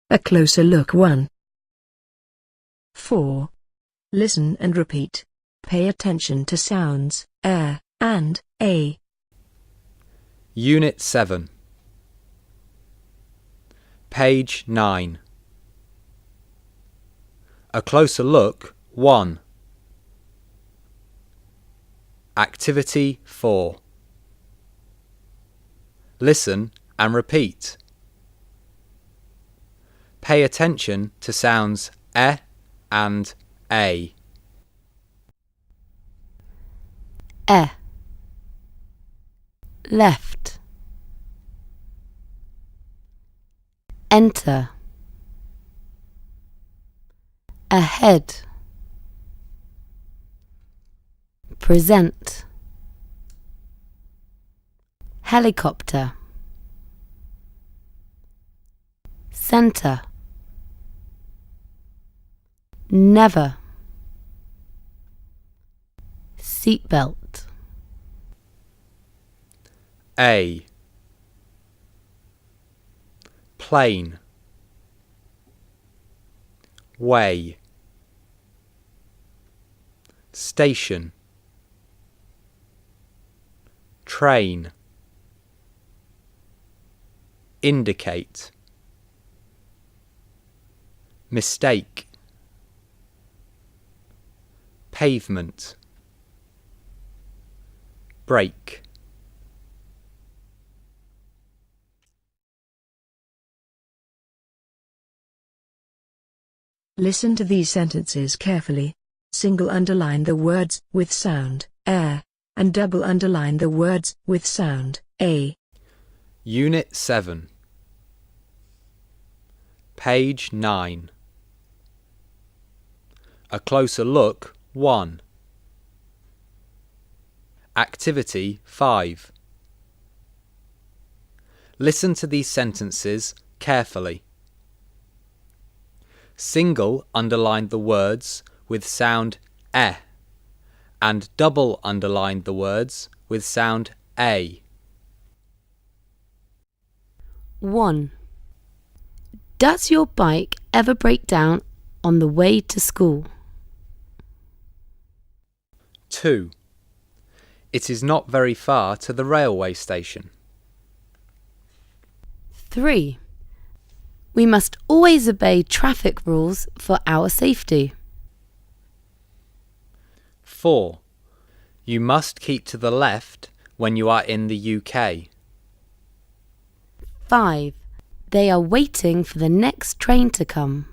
A closer look 1. 4. Listen and repeat. Pay attention to sounds, and a. Unit 7. Page 9. A closer look 1. Activity 4. Listen and repeat. Pay attention to sounds and a. Left. Enter. Ahead. Present. Helicopter. Center. Never. Seatbelt. A. Plane. Way. Station. Train. Indicate. Mistake. Pavement. Brake. Listen to these sentences carefully. Single underline the words with sound, and double underline the words with sound, a. Unit 7. Page 9. A closer look 1. Activity 5. Listen to these sentences carefully. Single underline the words with sound and double underline the words with sound a. 1. Does your bike ever break down on the way to school? 2. It is not very far to the railway station. 3. We must always obey traffic rules for our safety. 4. You must keep to the left when you are in the UK. 5. They are waiting for the next train to come.